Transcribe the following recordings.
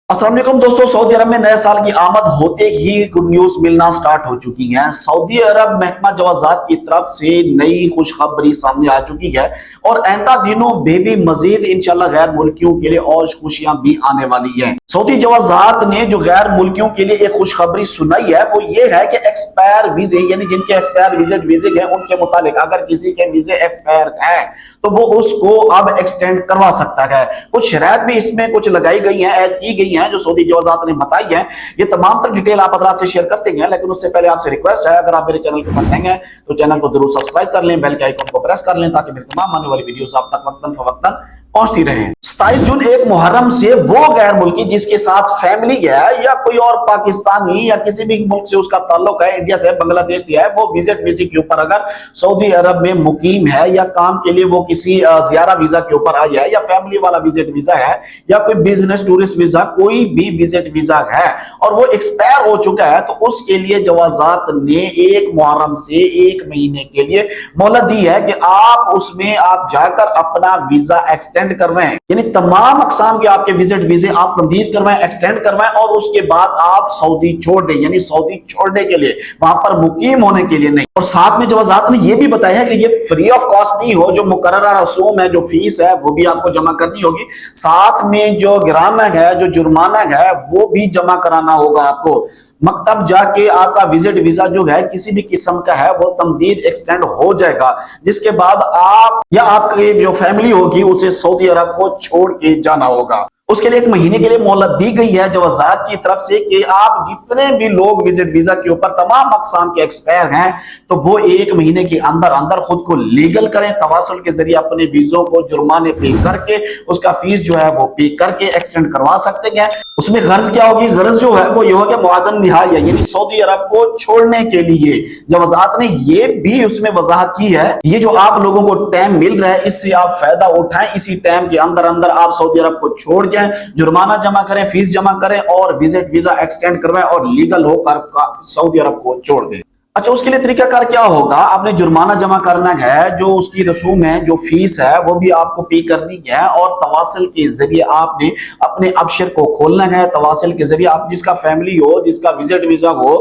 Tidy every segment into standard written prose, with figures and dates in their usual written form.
अस्सलाम वालेकुम दोस्तों, सऊदी अरब में नए साल की आमद होते ही गुड न्यूज मिलना स्टार्ट हो चुकी है। सऊदी अरब महकमा जवाजात की तरफ से नई खुशखबरी सामने आ चुकी है और आइंदा दिनों में भी मजीद इंशाल्लाह गैर मुल्कियों के लिए और खुशियां भी आने वाली हैं। सऊदी जवाजात ने जो गैर मुल्कियों के लिए एक खुशखबरी सुनाई है वो ये है कि एक्सपायर वीजे यानी जिनके एक्सपायर विजिट वीजे हैं उनके मुताबिक अगर किसी के वीजे एक्सपायर हैं तो वो उसको अब एक्सटेंड करवा सकता है। कुछ शराइत भी इसमें कुछ लगाई गई हैं, ऐड की गई हैं जो सऊदी जवाजात ने बताई है। ये तमाम तर डिटेल आप हज़रात से शेयर करते हैं, लेकिन उससे पहले आपसे रिक्वेस्ट है अगर आप मेरे चैनल के ऊपर नए हैं तो चैनल को जरूर सब्सक्राइब कर लें, बेल के आइकन को प्रेस कर लें ताकि मेरी तमाम आने वाली वीडियोस आप तक वक्तन फवक्तन पहुंचती रहे। 27 जून एक मुहर्रम से वो गैर मुल्की जिसके साथ फैमिली है या कोई और पाकिस्तानी या किसी भी मुल्क से उसका ताल्लुक है, इंडिया से बांग्लादेश से है, वो विजिट वीजा के ऊपर अगर सऊदी अरब में मुकीम है या काम के लिए वो किसी जियारा वीजा के ऊपर आई है या फैमिली वाला विजिट वीजा है या कोई बिजनेस टूरिस्ट वीजा, कोई भी विजिट वीजा है और वो एक्सपायर हो चुका है तो उसके लिए जवाजात ने एक मुहर्रम से एक महीने के लिए मोहलत दी है कि आप उसमें आप जाकर अपना वीजा एक्सटेंड करवाएं, यानी तमाम अकसाम के आपके विजिट वीजे आप तमदीद करवाएं, एक्सटेंड करवाएं और उसके बाद आप सऊदी छोड़ दें, यानी सऊदी छोड़ने के लिए, वहां पर मुकीम होने के लिए नहीं। और साथ में जवाजात ने यह भी बताया है कि ये फ्री ऑफ कॉस्ट नहीं हो, जो मुकर्रर रसूम है, जो फीस है वो भी आपको जमा करनी होगी, साथ में जो गिराम है, जो जुर्माना है वो भी जमा कराना होगा आपको। मकतब जाके आपका विजिट वीजा जो है किसी भी किस्म का है वो तमदीद एक्सटेंड हो जाएगा, जिसके बाद आप या आपकी जो फैमिली होगी उसे सऊदी अरब को छोड़ के जाना होगा। उसके लिए एक महीने के लिए मोहलत दी गई है जवाजात की तरफ से कि आप जितने भी लोग विजिट वीजा के ऊपर तमाम अकसाम के एक्सपायर हैं तो वो एक महीने के अंदर अंदर खुद को लीगल करें, तवासुल के जरिए अपने वीजों को जुर्माने पे करके उसका फीस जो है वो पे करके एक्सटेंड करवा सकते हैं। उसमें गर्ज क्या होगी? गर्ज जो है वो ये होगा मुआदन निहाया, यानी सऊदी अरब को छोड़ने के लिए जवाजात ने ये भी उसमें वजाहत की है, ये जो आप लोगों को टाइम मिल रहा है इससे आप फायदा उठाएं, इसी टाइम के अंदर अंदर आप सऊदी अरब को छोड़ जाएं, जुर्माना जमा करें, फीस जमा करें और विजिट वीजा एक्सटेंड करवाएं और लीगल होकर सऊदी अरब को छोड़ दें। अच्छा, उसके लिए तरीकाकार क्या होगा? आपने जुर्माना जमा करना है, जो उसकी रसूम है, जो फीस है वो भी आपको पे करनी है और तवासल के जरिए आपने अपने अबशर को खोलना है। तवासल के जरिए आप जिसका फैमिली हो, जिसका विजिट वीजा हो,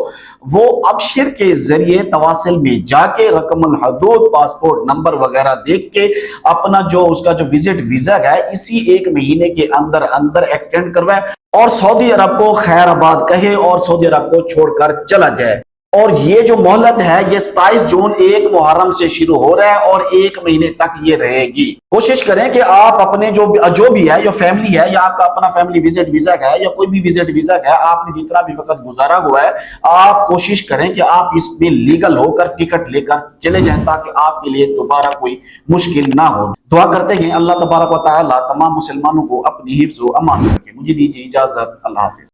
वो अबशर के जरिए तवासल में जाके रकमुल हदूद, पासपोर्ट नंबर वगैरह देख के अपना जो उसका जो विजिट वीजा है इसी एक महीने के अंदर अंदर एक्सटेंड करवाए और सऊदी अरब को खैराबाद कहे और सऊदी अरब को छोड़कर चला जाए। और ये जो मोहलत है ये 27 जून एक मुहर्रम से शुरू हो रहा है और एक महीने तक ये रहेगी। कोशिश करें कि आप अपने जो भी है, जो फैमिली है या आपका अपना फैमिली विजिट वीजा है या कोई भी विजिट वीजा है, आपने जितना भी वक्त गुजारा हुआ है आप कोशिश करें कि आप इसमें लीगल होकर टिकट लेकर चले जाएं ताकि आपके लिए दोबारा कोई मुश्किल ना हो। दुआ करते हैं अल्लाह तबारक व तआला तमाम मुसलमानों को अपनी हिफ्ज़ व अमान रखे। मुझे दीजिए इजाजत, अल्लाह हाफिज।